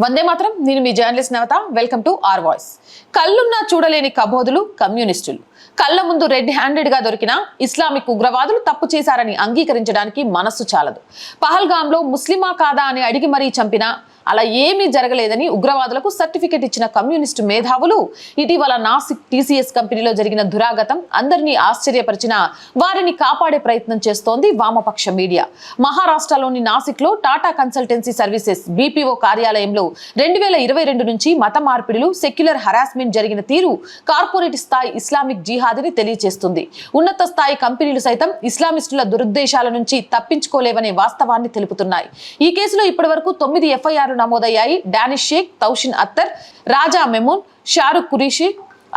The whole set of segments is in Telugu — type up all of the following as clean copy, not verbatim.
వందే మాత్రం. నేను మీ journalist Navata. Welcome to R voice. కళ్ళున్నా చూడలేని కబోదులు కమ్యూనిస్టులు. కళ్ళ ముందు రెడ్ హ్యాండెడ్ గా దొరికిన ఇస్లామిక్ ఉగ్రవాదులు తప్పు చేశారని అంగీకరించడానికి మనస్సు చాలదు. పహల్గాంలో ముస్లిమా కాదా అని అడిగి మరీ చంపిన, అలా ఏమీ జరగలేదని ఉగ్రవాదులకు సర్టిఫికెట్ ఇచ్చిన కమ్యూనిస్టు మేధావులు ఇటీవల నాసిక్ టీసీఎస్ కంపెనీలో జరిగిన దురాగతం అందరినీ ఆశ్చర్యపరిచిన వారిని కాపాడే ప్రయత్నం చేస్తోంది వామపక్ష మీడియా. మహారాష్ట్రలోని నాసిక్ లో టాటా కన్సల్టెన్సీ సర్వీసెస్ BPO కార్యాలయంలో 2022 నుంచి మత మార్పిడులు, సెక్యులర్ హరాస్మెంట్ జరిగిన తీరు కార్పొరేట్ స్థాయి ఇస్లామిక్ జిహాదీని తెలియజేస్తుంది. ఉన్నత స్థాయి కంపెనీలు సైతం ఇస్లామిస్టుల దురుద్దేశాల నుంచి తప్పించుకోలేవనే వాస్తవాన్ని తెలుపుతున్నాయి. ఈ కేసులో ఇప్పటివరకు 9 FIR నమోదయ్యాయి. డానిష్ షేక్, తౌషిన్ అత్తర్, రాజా మెమూన్, షారుఖ్ కురీషి,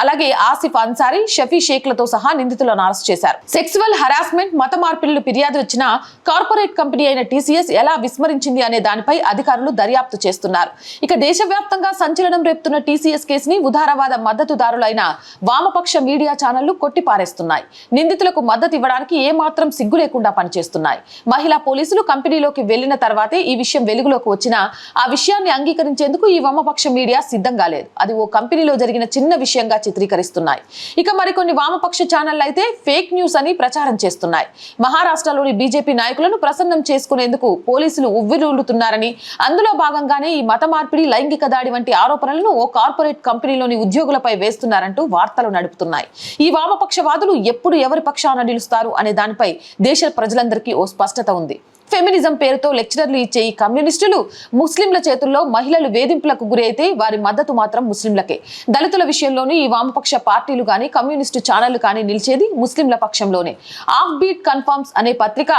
అలాగే ఆసిఫ్ అన్సారీ, షఫీ షేక్లతో సహా నిందితులను అరెస్ట్ చేశారు. సెక్సువల్ హరాస్మెంట్, మత మార్పిడులు ఫిర్యాదు వచ్చిన కార్పొరేట్ కంపెనీ అయిన TCS ఎలా విస్మరించింది అనే దానిపై అధికారులు దర్యాప్తు చేస్తున్నారు. ఇక దేశవ్యాప్తంగా సంచలనం రేపుతున్న TCS కేసుని ఉదారవాద మద్దతుదారులైన వామపక్ష మీడియా ఛానళ్లు కొట్టిపారేస్తున్నాయి. నిందితులకు మద్దతు ఇవ్వడానికి ఏమాత్రం సిగ్గు లేకుండా పనిచేస్తున్నాయి. మహిళా పోలీసులు కంపెనీలోకి వెళ్లిన తర్వాతే ఈ విషయం వెలుగులోకి వచ్చినా ఆ విషయాన్ని అంగీకరించేందుకు ఈ వామపక్ష మీడియా సిద్ధంగా లేదు. అది ఓ కంపెనీలో జరిగిన చిన్న విషయంగా చిత్రీకరిస్తున్నాయి. ఇక మరికొన్ని వామపక్ష ఛానళ్లు అయితే ఫేక్ న్యూస్ అని ప్రచారం చేస్తున్నాయి. మహారాష్ట్రలోని బీజేపీ నాయకులను ప్రసన్నం చేసుకునేందుకు పోలీసులు ఉవ్విరూలుతున్నారని, అందులో భాగంగానే ఈ మత మార్పిడి, లైంగిక దాడి వంటి ఆరోపణలను ఓ కార్పొరేట్ కంపెనీలోని ఉద్యోగులపై వేస్తున్నారంటూ వార్తలు నడుపుతున్నాయి. ఈ వామపక్షవాదులు ఎప్పుడు ఎవరి పక్షాన నిలుస్తారు అనే దానిపై దేశ ప్రజలందరికీ ఓ స్పష్టత ఉంది. ఫెమినిజం పేరుతో లెక్చరర్లు ఇచ్చే ఈ కమ్యూనిస్టులు ముస్లింల చేతుల్లో మహిళలు వేధింపులకు గురి అయితే వారి మద్దతు మాత్రం ముస్లింలకే. దళితుల విషయంలోనూ ఈ వామపక్ష పార్టీలు కానీ కమ్యూనిస్టు ఛానళ్లు కానీ నిలిచేది ముస్లింల పక్షంలోనే. ఆఫ్ బీట్ కన్ఫర్మ్స్ అనే పత్రిక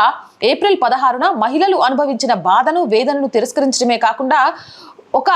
ఏప్రిల్ 16న మహిళలు అనుభవించిన బాధను, వేదనను తిరస్కరించడమే కాకుండా ఒక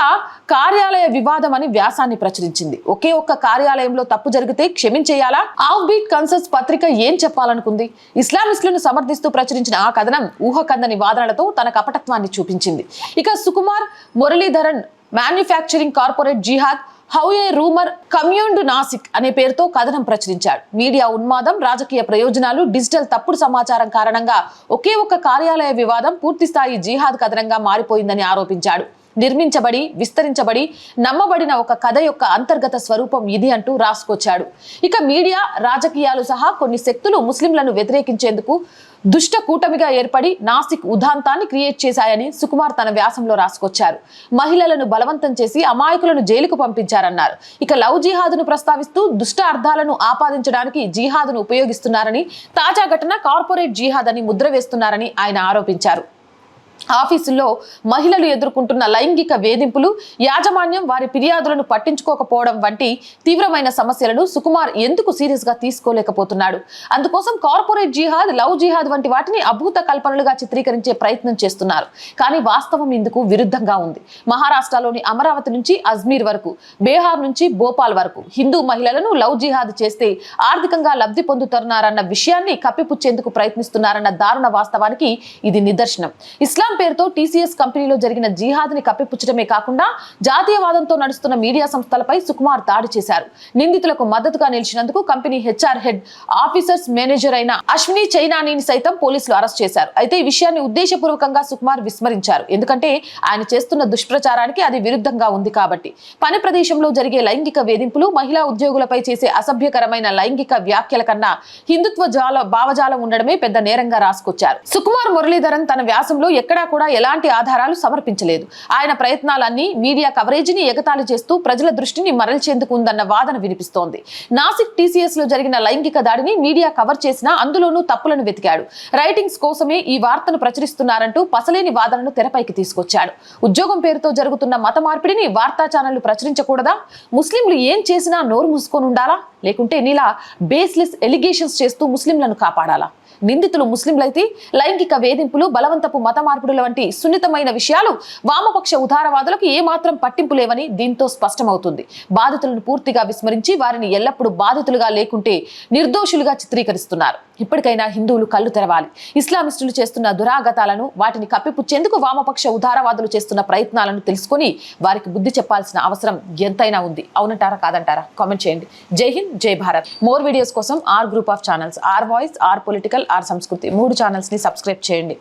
కార్యాలయ వివాదం అని వ్యాసాన్ని ప్రచురించింది. ఒకే ఒక్క కార్యాలయంలో తప్పు జరిగితే క్షమించేయాలా? ఆఫ్ బీట్ కన్సల్స్ పత్రిక ఏం చెప్పాలనుకుంది? ఇస్లామిస్టులను సమర్థిస్తూ ప్రచురించిన ఆ కథనం ఊహకందని వాదనలతో తన కపటత్వాన్ని చూపించింది. ఇక Sukumar Muraleedharan manufacturing corporate jihad how a rumour communed Nashik అనే పేరుతో కథనం ప్రచురించాడు. మీడియా ఉన్మాదం, రాజకీయ ప్రయోజనాలు, డిజిటల్ తప్పుడు సమాచారం కారణంగా ఒకే ఒక్క కార్యాలయ వివాదం పూర్తిస్థాయి జిహాద్ కథనంగా మారిపోయిందని ఆరోపించాడు. నిర్మించబడి, విస్తరించబడి, నమ్మబడిన ఒక కథ యొక్క అంతర్గత స్వరూపం ఇది అంటూ రాసుకొచ్చాడు. ఇక మీడియా, రాజకీయాలు సహా కొన్ని శక్తులు ముస్లింలను వ్యతిరేకించేందుకు దుష్ట కూటమిగా ఏర్పడి నాసిక్ ఉదాంతాన్ని క్రియేట్ చేశాయని సుకుమార్ తన వ్యాసంలో రాసుకొచ్చారు. మహిళలను బలవంతం చేసి అమాయకులను జైలుకు పంపించారన్నారు. ఇక లవ్ జిహాదును ప్రస్తావిస్తూ దుష్ట అర్థాలను ఆపాదించడానికి జిహాదును ఉపయోగిస్తున్నారని, తాజా ఘటన కార్పొరేట్ జిహాద్ అని ముద్ర వేస్తున్నారని ఆయన ఆరోపించారు. ఆఫీసుల్లో మహిళలు ఎదుర్కొంటున్న లైంగిక వేధింపులు, యాజమాన్యం వారి ఫిర్యాదులను పట్టించుకోకపోవడం వంటి తీవ్రమైన సమస్యలను సుకుమార్ ఎందుకు సీరియస్ గా తీసుకోలేకపోతున్నాడు? అందుకోసం కార్పొరేట్ జిహాద్, లవ్ జిహాద్ వంటి వాటిని అభూత కల్పనలుగా చిత్రీకరించే ప్రయత్నం చేస్తున్నారు. కానీ వాస్తవం ఇందుకు విరుద్ధంగా ఉంది. మహారాష్ట్రలోని అమరావతి నుంచి అజ్మీర్ వరకు, బీహార్ నుంచి భోపాల్ వరకు హిందూ మహిళలను లవ్ జిహాద్ చేస్తే ఆర్థికంగా లబ్ధి పొందుతున్నారన్న విషయాన్ని కప్పిపుచ్చేందుకు ప్రయత్నిస్తున్నారన్న దారుణ వాస్తవానికి ఇది నిదర్శనం. ఇస్లాం పేరుతో TCS కంపెనీలో జరిగిన జిహాద్ ని కప్పిపుచ్చడమే కాకుండా జాతీయవాదంతో నడుస్తున్న మీడియా సంస్థలపై సుకుమార్ దాడి చేశారు. నిందితులకు మద్దతుగా నిలిచినందుకు company HR head officers manager అయిన అశ్విని చైనానీని సైతం పోలీసులు అరెస్ట్ చేశారు. అయితే ఈ విషయాన్ని ఉద్దేశపూర్వకంగా సుకుమార్ విస్మరించారు. ఎందుకంటే ఆయన చేస్తున్న దుష్ప్రచారానికి అది విరుద్ధంగా ఉంది కాబట్టి. పని ప్రదేశంలో జరిగే లైంగిక వేధింపులు, మహిళా ఉద్యోగులపై చేసే అసభ్యకరమైన లైంగిక వ్యాఖ్యల కన్నా హిందుత్వ భావజాలం ఉండడమే పెద్ద నేరంగా రాసుకొచ్చారు. సుకుమార్ మురళీధరన్ తన వ్యాసంలో ఎక్కడా కూడా ఎలాంటి ఆధారాలు సమర్పించలేదు. ఆయన ప్రయత్నాలన్నీ మీడియా కవరేజీని ఎగతాళి చేస్తూ ప్రజల దృష్టిని మరల్చేందుకు ఉందన్న వాదన వినిపిస్తోంది. నాసిక్ TCS లో జరిగిన లైంగిక దాడిని మీడియా కవర్ చేసినా అందులోనూ తప్పులను వెతికాడు. రైటింగ్స్ కోసమే ఈ వార్తను ప్రచురిస్తున్నారంటూ పసలేని వాదనను తెరపైకి తీసుకొచ్చాడు. ఉద్యోగం పేరుతో జరుగుతున్న మత మార్పిడిని వార్తా ఛానళ్లు ప్రచురించకూడదా? ముస్లింలు ఏం చేసినా నోరు మూసుకొని ఉండాలా? లేకుంటే నీలా బేస్లెస్ ఎలిగేషన్స్ చేస్తూ ముస్లింలను కాపాడాలా? నిందితులు ముస్లింలైతే లైంగిక వేధింపులు, బలవంతపు మత మార్పుల వంటి సున్నితమైన విషయాలు వామపక్ష ఉదారవాదులకు ఏమాత్రం పట్టింపు లేవని దీంతో స్పష్టమవుతుంది. బాధితులను పూర్తిగా విస్మరించి వారిని ఎల్లప్పుడూ బాధితులుగా లేకుంటే నిర్దోషులుగా చిత్రీకరిస్తున్నారు. ఇప్పటికైనా హిందువులు కళ్ళు తెరవాలి. ఇస్లామిస్టులు చేస్తున్న దురాగతాలను, వాటిని కప్పిపుచ్చేందుకు వామపక్ష ఉదారవాదులు చేస్తున్న ప్రయత్నాలను తెలుసుకొని వారికి బుద్ధి చెప్పాల్సిన అవసరం ఎంతైనా ఉంది. అవునంటారా కాదంటారా? కామెంట్ చేయండి. జై హింద్, జై భారత్. మోర్ వీడియోస్ కోసం our group of channels, our voice, our political, our Sanskriti 3 channels ని సబ్స్క్రైబ్ చేయండి.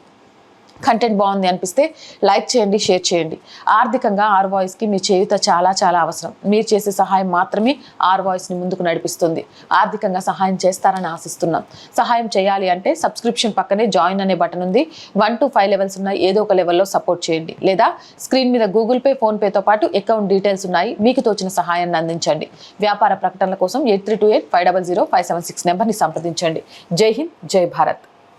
కంటెంట్ బాగుంది అనిపిస్తే లైక్ చేయండి, షేర్ చేయండి. ఆర్థికంగా ఆర్ వాయిస్కి మీ చేయూత చాలా చాలా అవసరం. మీరు చేసే సహాయం మాత్రమే ఆర్ వాయిస్ని ముందుకు నడిపిస్తుంది. ఆర్థికంగా సహాయం చేస్తారని ఆశిస్తున్నాం. సహాయం చేయాలి అంటే సబ్స్క్రిప్షన్ పక్కనే జాయిన్ అనే బటన్ ఉంది. 1 to 5 లెవెల్స్ ఉన్నాయి. ఏదో ఒక లెవెల్లో సపోర్ట్ చేయండి. లేదా స్క్రీన్ మీద గూగుల్ పే, ఫోన్ పేతో పాటు అకౌంట్ డీటెయిల్స్ ఉన్నాయి. మీకు తోచిన సహాయాన్ని అందించండి. వ్యాపార ప్రకటనల కోసం 8328500576 నెంబర్ని సంప్రదించండి. జై హింద్, జై భారత్.